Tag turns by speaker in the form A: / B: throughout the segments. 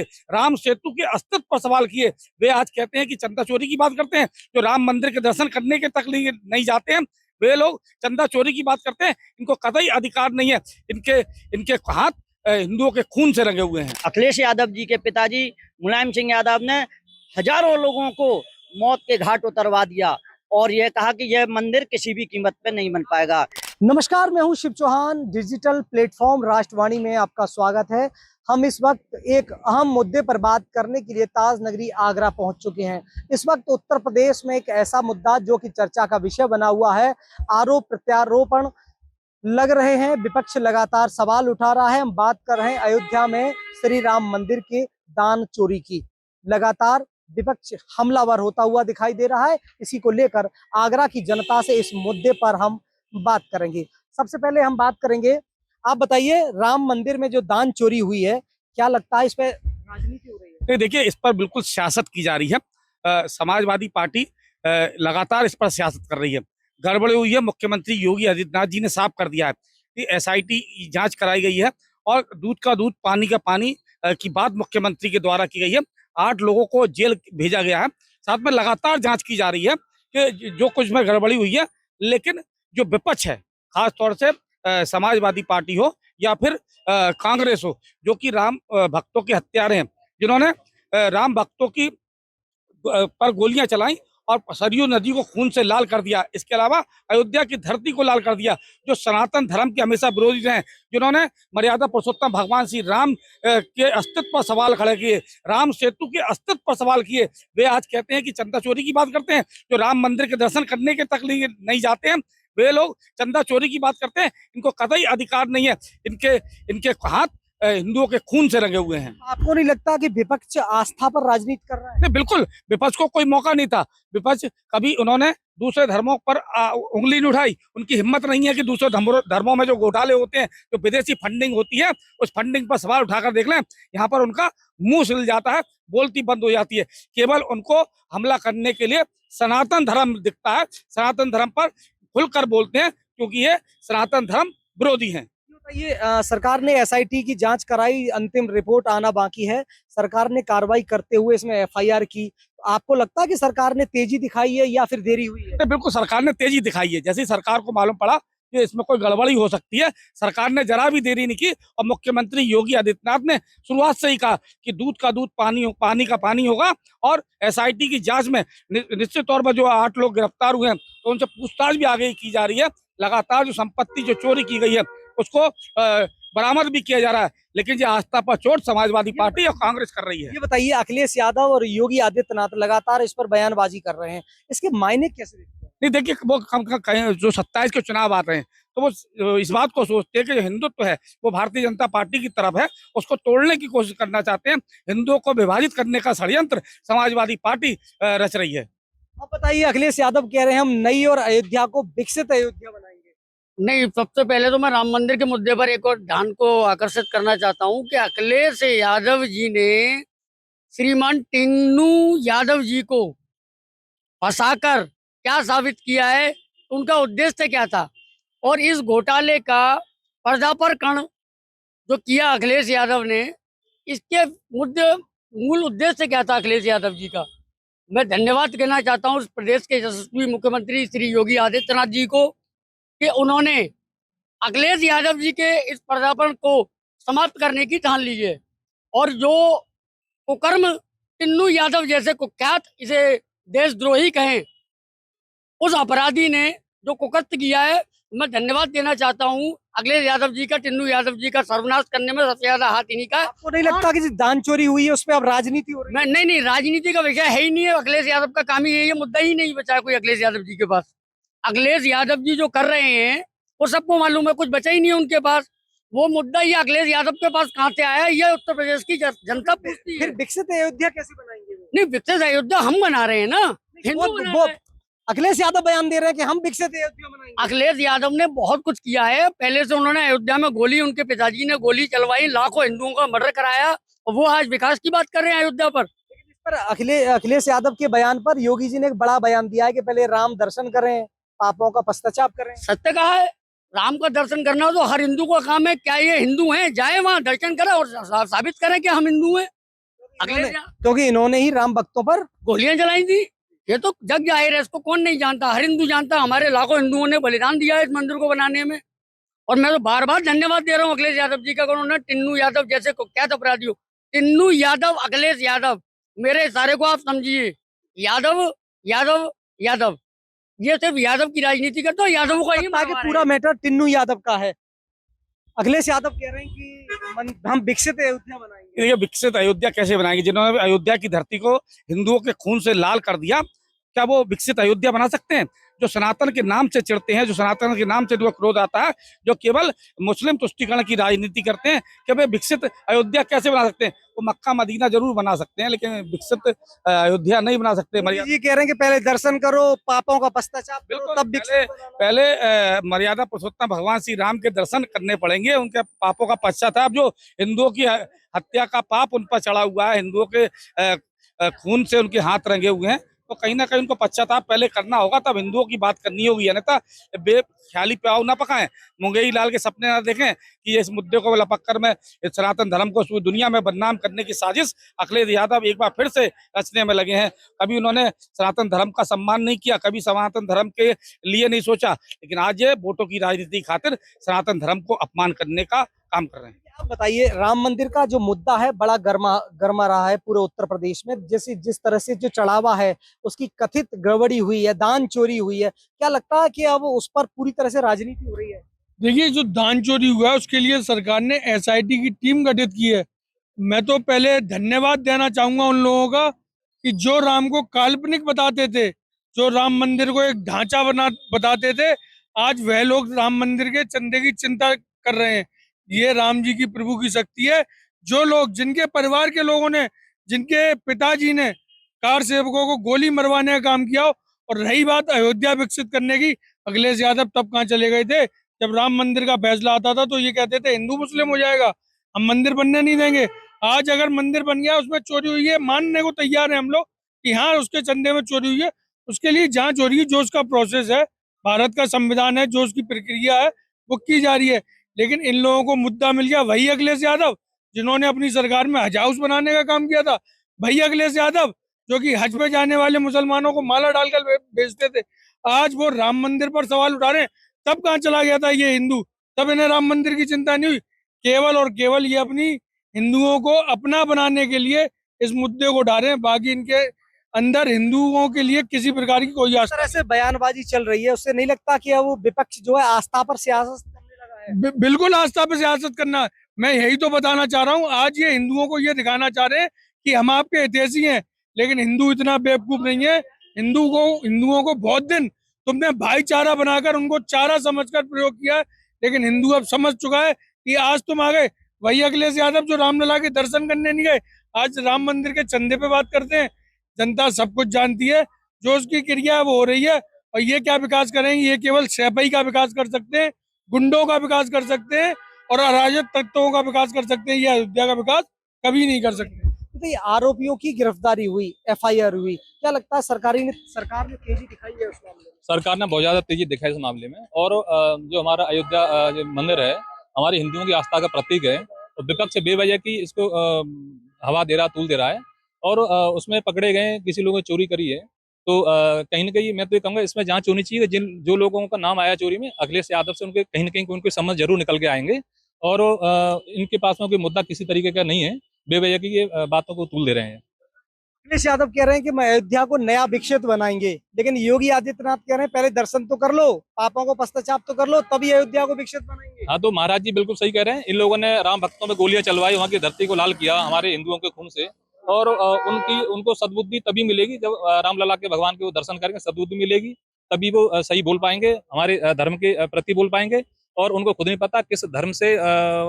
A: राम सेतु के अस्तित्व पर सवाल किए। वे आज कहते हैं कि चंदा चोरी की बात करते हैं, जो राम मंदिर के दर्शन करने के तक नहीं जाते हैं वे लोग चंदा चोरी की बात करते हैं। इनको कतई अधिकार नहीं है। इनके इनके हाथ हिंदुओं के खून से रंगे हुए हैं।
B: अखिलेश यादव जी के पिताजी मुलायम सिंह यादव ने हजारों लोगों को मौत के घाट उतरवा दिया और यह कहा कि यह मंदिर किसी भी कीमत पे नहीं बन पाएगा।
C: नमस्कार, मैं हूं शिव चौहान। डिजिटल प्लेटफॉर्म राष्ट्रवाणी में आपका स्वागत है। हम इस वक्त एक अहम मुद्दे पर बात करने के लिए ताज नगरी आगरा पहुंच चुके हैं। इस वक्त उत्तर प्रदेश में एक ऐसा मुद्दा जो कि चर्चा का विषय बना हुआ है। आरोप प्रत्यारोपण लग रहे हैं, विपक्ष लगातार सवाल उठा रहा है। हम बात कर रहे हैं अयोध्या में श्री राम मंदिर के दान चोरी की। लगातार विपक्ष हमलावर होता हुआ दिखाई दे रहा है। इसी को लेकर आगरा की जनता से इस मुद्दे पर हम बात करेंगे। सबसे पहले हम बात करेंगे, आप बताइए, राम मंदिर में जो दान चोरी हुई है, क्या लगता है इस पे राजनीति हो रही है?
A: नहीं, देखिए, इस पर बिल्कुल सियासत की जा रही है। समाजवादी पार्टी लगातार इस पर सियासत कर रही है। गड़बड़ी हुई है। मुख्यमंत्री योगी आदित्यनाथ जी ने साफ कर दिया है कि एसआईटी जांच कराई गई है और दूध का दूध पानी का पानी की बात मुख्यमंत्री के द्वारा की गई है। 8 लोगों को जेल भेजा गया है। साथ में लगातार जांच की जा रही है कि जो कुछ में गड़बड़ी हुई है। लेकिन जो विपक्ष है, खास तौर से समाजवादी पार्टी हो या फिर कांग्रेस हो, जो कि राम भक्तों के हत्यारे हैं, जिन्होंने राम भक्तों की पर गोलियां चलाई और सरयू नदी को खून से लाल कर दिया। इसके अलावा अयोध्या की धरती को लाल कर दिया। जो सनातन धर्म के हमेशा विरोधी रहे, जिन्होंने मर्यादा पुरुषोत्तम भगवान श्री राम के अस्तित्व पर सवाल खड़े किए, राम सेतु के अस्तित्व पर सवाल किए। वे आज कहते हैं कि चंदा चोरी की बात करते हैं, जो राम मंदिर के दर्शन करने के तक नहीं जाते हैं वे लोग चंदा चोरी की बात करते हैं। इनको कतई अधिकार नहीं है। इनके इनके हाथ हिंदुओं के खून से रंगे हुए हैं।
C: आपको नहीं लगता कि विपक्ष आस्था पर राजनीति कर रहा है?
A: नहीं, बिल्कुल विपक्ष को कोई मौका नहीं था। विपक्ष कभी उन्होंने दूसरे धर्मों पर उंगली नहीं उठाई। उनकी हिम्मत नहीं है कि दूसरे धर्मों में जो घोटाले होते हैं, जो विदेशी फंडिंग होती है, उस फंडिंग पर सवाल उठाकर देख लें। यहाँ पर उनका मुंह सिल जाता है, बोलती बंद हो जाती है। केवल उनको हमला करने के लिए सनातन धर्म दिखता है। सनातन धर्म पर खुलकर बोलते हैं क्योंकि ये सनातन धर्म विरोधी हैं।
C: ये सरकार ने एसआईटी की जांच कराई, अंतिम रिपोर्ट आना बाकी है। सरकार ने कार्रवाई करते हुए इसमें एफआईआर की। आपको लगता है कि सरकार ने तेजी दिखाई है या फिर देरी हुई है?
A: बिल्कुल सरकार ने तेजी दिखाई है। जैसे ही सरकार को मालूम पड़ा कि इसमें कोई गड़बड़ी हो सकती है, सरकार ने जरा भी देरी नहीं की और मुख्यमंत्री योगी आदित्यनाथ ने शुरुआत से ही कहा कि दूध का दूध पानी का पानी होगा और एसआईटी की जांच में निश्चित तौर पर जो 8 लोग गिरफ्तार हुए हैं तो उनसे पूछताछ भी आगे की जा रही है। लगातार जो संपत्ति जो चोरी की गई है उसको बरामद भी किया जा रहा है। लेकिन ये आस्था पर चोट समाजवादी पार्टी और कांग्रेस कर रही है।
C: ये बताइए, अखिलेश यादव और योगी आदित्यनाथ लगातार इस पर बयानबाजी कर रहे हैं, इसके मायने कैसे देखते हैं?
A: नहीं, देखिए, वो कहीं जो 27 के चुनाव आ रहे हैं तो वो इस बात को सोचते हैं कि जो हिंदुत्व है वो भारतीय जनता पार्टी की तरफ है, उसको तोड़ने की कोशिश करना चाहते हैं। हिंदुओं को विभाजित करने का षड्यंत्र समाजवादी पार्टी रच रही है।
C: अब बताइए, अखिलेश यादव कह रहे हैं हम नई और अयोध्या को विकसित अयोध्या बनाएंगे।
B: नहीं, सबसे पहले तो मैं राम मंदिर के मुद्दे पर एक और ध्यान को आकर्षित करना चाहता हूं कि अखिलेश यादव जी ने श्रीमान टिन्नू यादव जी को फंसाकर क्या साबित किया है, उनका उद्देश्य क्या था और इस घोटाले का पर्दापण जो किया अखिलेश यादव ने, इसके मूल उद्देश्य क्या था अखिलेश यादव जी का। मैं धन्यवाद कहना चाहता हूँ उस प्रदेश के यशस्वी मुख्यमंत्री श्री योगी आदित्यनाथ जी को कि उन्होंने अखिलेश यादव जी के इस पर्दापण को समाप्त करने की ठान ली है और जो कुकर्म टिन्नू यादव जैसे कुख्यात, इसे देशद्रोही कहें, उस अपराधी ने जो कुकृत्य किया है, मैं धन्यवाद देना चाहता हूँ अखिलेश यादव जी का। टिन्नू यादव जी का सर्वनाश करने में सबसे ज्यादा हाथ इन्हीं का है।
C: आपको नहीं लगता कि दान चोरी हुई है उस पर अब राजनीति हो रही है?
B: नहीं, राजनीति का विषय है ही नहीं है। अखिलेश यादव का काम ही यही है, मुद्दा ही नहीं बचा कोई अखिलेश यादव जी के पास। अखिलेश यादव जी जो कर रहे हैं वो सबको मालूम है, कुछ बचा ही नहीं है उनके पास। वो मुद्दा ये अखिलेश यादव के पास कहाँ से आया, ये उत्तर प्रदेश की जनता पूछती है।
C: फिर विकसित अयोध्या कैसे बनाएंगे वो?
B: नहीं, विकसित अयोध्या हम बना रहे हैं ना, हिंदू बना रहे हैं।
C: अखिलेश यादव बयान दे रहे हैं कि हम विकसित अयोध्या बनाएंगे।
B: अखिलेश यादव ने बहुत कुछ किया है। पहले से उन्होंने अयोध्या में उनके पिताजी ने गोली चलवाई, लाखों हिंदुओं का मर्डर कराया और वो आज विकास की बात कर रहे हैं अयोध्या पर।
C: लेकिन इस पर अखिलेश यादव के बयान पर योगी जी ने एक बड़ा बयान दिया है कि पहले राम दर्शन करें, पापों का पश्चाताप करें।
B: सत्य कहा है, राम का दर्शन करना तो हर हिंदू का काम है। क्या ये हिंदू हैं? जाए वहां दर्शन करें और साबित करें कि हम हिंदू हैं। अखिलेश
C: क्योंकि इन्होंने ही राम भक्तों पर
B: गोलियां जलाई थी। ये तो जग जाहिर है, इसको कौन नहीं जानता, हर हिंदू जानता। हमारे लाखों हिंदुओं ने बलिदान दिया है इस मंदिर को बनाने में। और मैं तो बार बार धन्यवाद दे रहा हूँ अखिलेश यादव जी का, उन्होंने टिन्नू यादव जैसे क्या अपराधी हो, टिन्नू यादव, अखिलेश यादव, मेरे इशारे को आप समझिए, यादव यादव यादव, ये सिर्फ यादव की राजनीति करता है, यादवों का ही
C: लगता है कि
B: मरवा
C: पूरा
B: रहे हैं।
C: मैटर टिन्नू यादव का है। अखिलेश यादव कह रहे हैं कि हम विकसित अयोध्या बनाएंगे।
A: ये विकसित अयोध्या कैसे बनाएंगे? जिन्होंने अयोध्या की धरती को हिंदुओं के खून से लाल कर दिया, क्या वो विकसित अयोध्या बना सकते हैं? जो सनातन के नाम से चिढ़ते हैं, जो सनातन के नाम से जो क्रोध आता है, जो केवल मुस्लिम तुष्टीकरण की राजनीति करते हैं, कि वे विकसित अयोध्या कैसे बना सकते हैं? वो मक्का मदीना जरूर बना सकते हैं, लेकिन विकसित अयोध्या नहीं बना सकते।
C: मोदी जी कह रहे हैं कि पहले दर्शन करो, पापों का पश्चाताप करो,
A: बिल्कुल,
C: तब विकसित
A: पहले मर्यादा पुरुषोत्तम भगवान श्री राम के दर्शन करने पड़ेंगे, उनके पापों का पश्चाताप, जो हिंदुओं की हत्या का पाप उन पर चढ़ा हुआ है, हिंदुओं के खून से उनके हाथ रंगे हुए हैं, तो कहीं ना कहीं उनको पश्चाताप पहले करना होगा, तब हिंदुओं की बात करनी होगी। अन्यथा बेख्याली प्याऊ ना पकाएं, मुंगेरी लाल के सपने ना देखें कि ये इस मुद्दे को लपक कर मैं इस सनातन धर्म को पूरी दुनिया में बदनाम करने की साजिश अखिलेश यादव एक बार फिर से रचने में लगे हैं। कभी उन्होंने सनातन धर्म का सम्मान नहीं किया, कभी सनातन धर्म के लिए नहीं सोचा, लेकिन आज ये वोटों की राजनीति खातिर सनातन धर्म को अपमान करने का काम कर रहे हैं।
C: आप बताइए, राम मंदिर का जो मुद्दा है बड़ा गर्मा रहा है पूरे उत्तर प्रदेश में। जैसे जिस तरह से जो चढ़ावा है उसकी कथित गड़बड़ी हुई है, दान चोरी हुई है, क्या लगता है कि अब उस पर पूरी तरह से राजनीति हो रही है?
D: देखिए, जो दान चोरी हुआ है उसके लिए सरकार ने एसआईटी की टीम गठित की है। मैं तो पहले धन्यवाद देना चाहूंगा उन लोगों का कि जो राम को काल्पनिक बताते थे, जो राम मंदिर को एक ढांचा बताते थे, आज वह लोग राम मंदिर के चंदे की चिंता कर रहे हैं। ये राम जी की प्रभु की शक्ति है। जो लोग, जिनके परिवार के लोगों ने, जिनके पिताजी ने कार सेवकों को गोली मरवाने का काम किया, और रही बात अयोध्या विकसित करने की, अखिलेश यादव तब कहाँ चले गए थे जब राम मंदिर का फैसला आता था? तो ये कहते थे हिंदू मुस्लिम हो जाएगा, हम मंदिर बनने नहीं देंगे। आज अगर मंदिर बन गया, उसमें चोरी हुई है, मानने को तैयार है हम लोग कि हाँ उसके चंदे में चोरी हुई है, उसके लिए जांच हो रही है, जो उसका प्रोसेस है, भारत का संविधान है, जो उसकी प्रक्रिया है वो की जा रही है। लेकिन इन लोगों को मुद्दा मिल गया, वही अखिलेश यादव जिन्होंने अपनी सरकार में हज हाउस बनाने का काम किया था, वही अखिलेश यादव जो कि हज पे जाने वाले मुसलमानों को माला डालकर बेचते थे, आज वो राम मंदिर पर सवाल उठा रहे हैं। तब कहाँ चला गया था ये हिंदू? तब इन्हें राम मंदिर की चिंता नहीं हुई। केवल और केवल ये अपनी हिंदुओं को अपना बनाने के लिए इस मुद्दे को उठा रहे हैं, बाकी इनके अंदर हिंदुओं के लिए किसी प्रकार की कोई
C: इस
D: आस्था
C: तरह से बयानबाजी चल रही है, उससे नहीं लगता कि अब वो विपक्ष जो है आस्था पर सियासत करने लगा है?
D: बिल्कुल आस्था पे सियासत करना है। मैं यही तो बताना चाह रहा हूँ, आज ये हिंदुओं को ये दिखाना चाह रहे हैं कि हम आपके हितैषी हैं, लेकिन हिंदू इतना बेवकूफ नहीं है। हिंदुओं को बहुत दिन तुमने भाईचारा बनाकर उनको चारा समझकर प्रयोग किया है, लेकिन हिंदू अब समझ चुका है कि आज तुम आ गए। वही अखिलेश यादव जो रामलला के दर्शन करने नहीं गए, आज राम मंदिर के चंदे पे बात करते हैं। जनता सब कुछ जानती है, जो उसकी क्रिया है वो हो रही है। और ये क्या विकास करेंगे? ये केवल सैपाई का विकास कर सकते हैं, गुंडों का विकास कर सकते हैं, और अराजक तत्वों का विकास कर सकते हैं। ये अयोध्या का विकास कभी नहीं कर सकते।
C: तो ये आरोपियों की गिरफ्तारी हुई, एफआईआर हुई, क्या लगता है सरकार ने तेजी दिखाई है उस मामले में?
E: सरकार ने बहुत ज्यादा तेजी दिखाई इस मामले में। और जो हमारा अयोध्या जो मंदिर है, हमारी हिंदुओं की आस्था का प्रतीक है, तो विपक्ष बेवजह की इसको हवा दे रहा, तूल दे रहा है। और उसमें पकड़े गए किसी लोगों ने चोरी करी है, तो कहीं ना कहीं मैं तो ये कहूँगा इसमें जांच होनी चाहिए। जो लोगों का नाम आया चोरी में अखिलेश यादव से, उनके कहीं ना कहीं उनके समझ जरूर निकल के आएंगे। और इनके पास में कोई मुद्दा किसी तरीके का नहीं है, बेवजह की ये बातों को तूल दे रहे हैं।
C: अखिलेश यादव कह रहे हैं कि मैं अयोध्या को नया विकसित बनाएंगे, लेकिन योगी आदित्यनाथ कह रहे हैं पहले दर्शन तो कर लो, पापों को पश्चाताप तो कर लो, तभी अयोध्या को विकसित बनाएंगे।
E: हाँ, तो महाराज जी बिल्कुल सही कह रहे हैं। इन लोगों ने राम भक्तों में गोलियां चलवाई, वहाँ की धरती को लाल किया हमारे हिंदुओं के खून से। और उनको सद्बुद्धि तभी मिलेगी जब रामलला के भगवान के वो दर्शन करेंगे, सद्बुद्धि मिलेगी, तभी वो सही बोल पाएंगे, हमारे धर्म के प्रति बोल पाएंगे। और उनको खुद नहीं पता किस धर्म से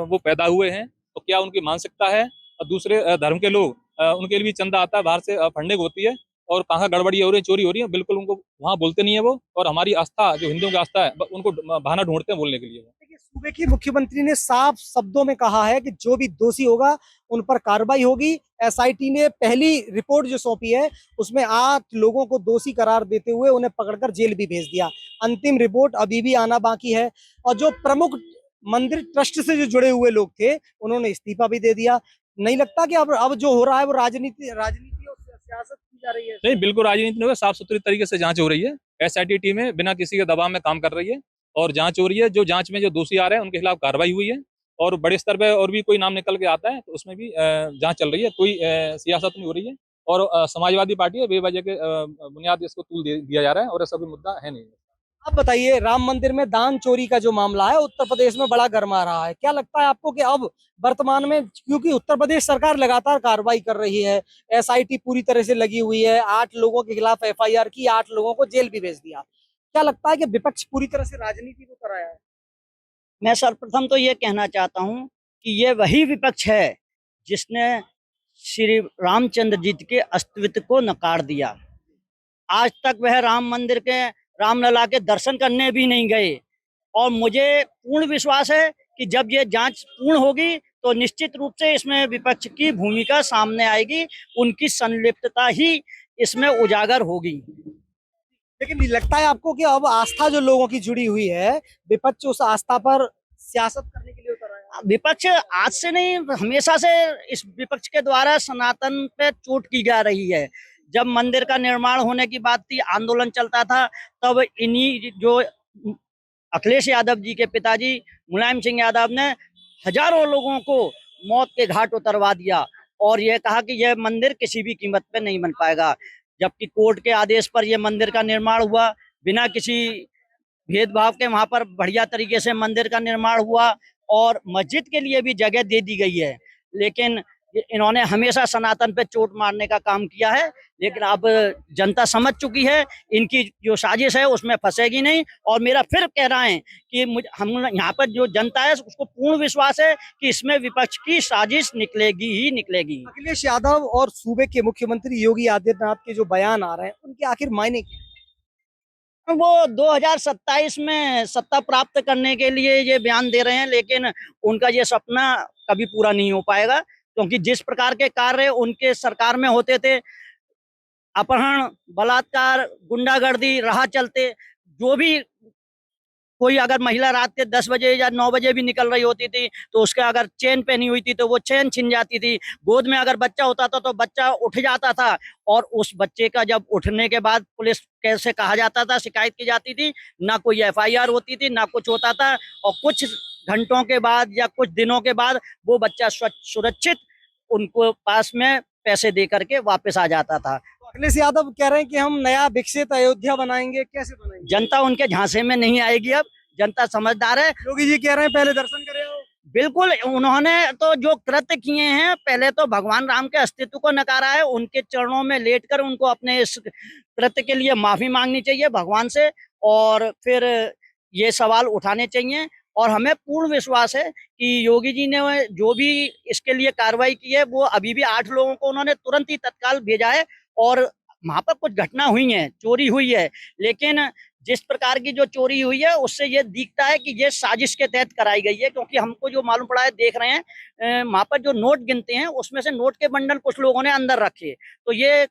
E: वो पैदा हुए हैं, तो क्या उनकी मानसिकता है। और दूसरे धर्म के लोग, उनके लिए भी चंदा आता है बाहर से, फंडिंग होती है, और कहाँ गड़बड़ी हो रही है, चोरी हो रही है, बिल्कुल उनको वहाँ बोलते नहीं है वो। और हमारी आस्था, जो हिंदुओं की आस्था है, उनको बहाना ढूंढते हैं बोलने के लिए।
C: देखिए, सूबे की मुख्यमंत्री ने साफ शब्दों में कहा है कि जो भी दोषी होगा उन पर कार्रवाई होगी। एसआईटी ने पहली रिपोर्ट जो सौंपी है उसमें 8 लोगों को दोषी करार देते हुए उन्हें पकड़कर जेल भी भेज दिया। अंतिम रिपोर्ट अभी भी आना बाकी है। और जो प्रमुख मंदिर ट्रस्ट से जो जुड़े हुए लोग थे उन्होंने इस्तीफा भी दे दिया। नहीं लगता कि अब जो हो रहा है वो राजनीति राजनीति और सियासत की जा रही है?
E: नहीं, बिल्कुल राजनीति नहीं, साफ सुथरी तरीके से जांच हो रही है। एसआईटी टीमें बिना किसी के दबाव में काम कर रही है और जांच हो रही है। जो जांच में जो दोषी आ रहे हैं उनके खिलाफ कार्रवाई हुई है और बड़े स्तर पे और भी कोई नाम निकल के आता है तो उसमें भी जांच चल रही है। कोई सियासत नहीं हो रही है और समाजवादी पार्टी है, बेवजह के बुनियाद इसको तूल दिया जा रहा है और ऐसा कोई मुद्दा है नहीं।
C: आप बताइए, राम मंदिर में दान चोरी का जो मामला है उत्तर प्रदेश में बड़ा गरमा रहा है, क्या लगता है आपको कि अब वर्तमान में, क्योंकि उत्तर प्रदेश सरकार लगातार कार्रवाई कर रही है, एसआईटी पूरी तरह से लगी हुई है, 8 लोगों के खिलाफ एफआईआर की, 8 लोगों को जेल भी भेज दिया, क्या लगता है कि विपक्ष पूरी तरह से राजनीति को कराया है?
F: मैं सर्वप्रथम तो ये कहना चाहता हूं कि ये वही विपक्ष है जिसने श्री रामचंद्र जी के अस्तित्व को नकार दिया। आज तक वह राम मंदिर के रामलला के दर्शन करने भी नहीं गए और मुझे पूर्ण विश्वास है कि जब ये जांच पूर्ण होगी तो निश्चित रूप से इसमें विपक्ष की भूमिका सामने आएगी, उनकी संलिप्तता ही इसमें उजागर होगी।
C: लेकिन नहीं लगता है आपको कि अब आस्था जो लोगों की जुड़ी हुई है, विपक्ष उस आस्था पर सियासत करने के लिए उतर आया है?
F: विपक्ष आज से नहीं, हमेशा से इस विपक्ष के द्वारा सनातन पे चोट की जा रही है। जब मंदिर का निर्माण होने की बात थी, आंदोलन चलता था, तब इन्हीं जो अखिलेश यादव जी के पिताजी मुलायम सिंह यादव ने हजारों लोगों को मौत के घाट उतरवा दिया और यह कहा कि यह मंदिर किसी भी कीमत पे नहीं बन पाएगा। जबकि कोर्ट के आदेश पर यह मंदिर का निर्माण हुआ, बिना किसी भेदभाव के वहां पर बढ़िया तरीके से मंदिर का निर्माण हुआ और मस्जिद के लिए भी जगह दे दी गई है। लेकिन इन्होंने हमेशा सनातन पे चोट मारने का काम किया है, लेकिन अब जनता समझ चुकी है, इनकी जो साजिश है उसमें फंसेगी नहीं। और मेरा फिर कह रहा है कि हम यहाँ पर जो जनता है उसको पूर्ण विश्वास है कि इसमें विपक्ष की साजिश निकलेगी ही निकलेगी।
C: अखिलेश यादव और सूबे के मुख्यमंत्री योगी आदित्यनाथ के जो बयान आ रहे हैं, उनके आखिर मायने क्या है?
F: वो 2027 में सत्ता प्राप्त करने के लिए ये बयान दे रहे हैं, लेकिन उनका ये सपना कभी पूरा नहीं हो पाएगा, क्योंकि जिस प्रकार के कार्य उनके सरकार में होते थे, अपहरण, बलात्कार, गुंडागर्दी, राह चलते, जो भी कोई अगर महिला रात के 10 बजे या 9 बजे भी निकल रही होती थी तो उसके अगर चेन पहनी हुई थी तो वो चेन छिन जाती थी। गोद में अगर बच्चा होता था तो बच्चा उठ जाता था और उस बच्चे का जब उठने के बाद पुलिस कैसे कहा जाता था, शिकायत की जाती थी, ना कोई एफआईआर होती थी, ना कुछ होता था और कुछ घंटों के बाद या कुछ दिनों के बाद वो बच्चा सुरक्षित उनको पास में पैसे दे करके वापस आ जाता था।
C: तो अखिलेश यादव कह रहे हैं कि हम नया विकसित अयोध्या बनाएंगे, कैसे बनाएंगे?
F: जनता उनके झांसे में नहीं आएगी। अब जनता समझदार है।
C: योगी जी कह रहे हैं पहले दर्शन करें आओ।
F: बिल्कुल, उन्होंने तो जो कृत्य किए हैं, पहले तो भगवान राम के अस्तित्व को नकारा है, उनके चरणों में लेटकर उनको अपने इस कृत्य के लिए माफी मांगनी चाहिए भगवान से और फिर ये सवाल उठाने चाहिए। और हमें पूर्ण विश्वास है कि योगी जी ने जो भी इसके लिए कार्रवाई की है, वो अभी भी 8 लोगों को उन्होंने तुरंत ही तत्काल भेजा है और वहां पर कुछ घटना हुई है, चोरी हुई है, लेकिन जिस प्रकार की जो चोरी हुई है उससे ये दिखता है कि ये साजिश के तहत कराई गई है, क्योंकि हमको जो मालूम पड़ा है, देख रहे हैं वहां पर जो नोट गिनते हैं उसमें से नोट के बंडल कुछ लोगों ने अंदर रखे, तो ये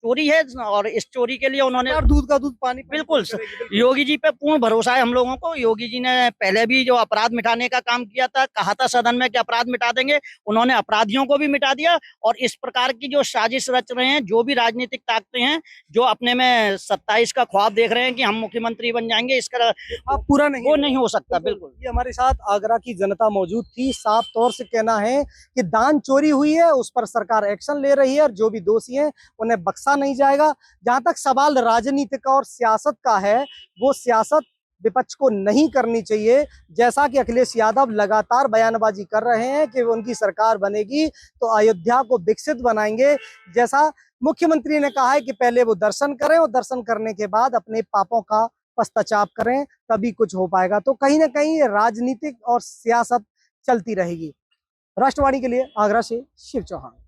F: चोरी है और इस चोरी के लिए उन्होंने
C: दूध का दूध पानी
F: बिल्कुल योगी जी पे पूर्ण भरोसा है हम लोगों को। योगी जी ने पहले भी जो अपराध मिटाने का काम किया था, कहा था सदन में कि अपराध मिटा देंगे, उन्होंने अपराधियों को भी मिटा दिया। और इस प्रकार की जो साजिश रच रहे हैं, जो भी राजनीतिक ताकतें हैं, जो अपने में 27 का ख्वाब देख रहे हैं कि हम मुख्यमंत्री बन जाएंगे, इसका
C: अब पूरा नहीं,
F: वो नहीं हो सकता। बिल्कुल,
C: ये हमारे साथ आगरा की जनता मौजूद थी। साफ तौर से कहना है कि दान चोरी हुई है, उस पर सरकार एक्शन ले रही है और जो भी दोषी हैं उन्हें बख्शा नहीं जाएगा। जहां तक सवाल राजनीतिक और सियासत का है, वो सियासत विपक्ष को नहीं करनी चाहिए। जैसा कि अखिलेश यादव लगातार बयानबाजी कर रहे हैं कि उनकी सरकार बनेगी तो अयोध्या को विकसित बनाएंगे। जैसा मुख्यमंत्री ने कहा है कि पहले वो दर्शन करें और दर्शन करने के बाद अपने पापों का पश्चाताप करें, तभी कुछ हो पाएगा। तो कहीं ना कहीं राजनीतिक और सियासत चलती रहेगी। राष्ट्रवाणी के लिए आगरा से शिव चौहान।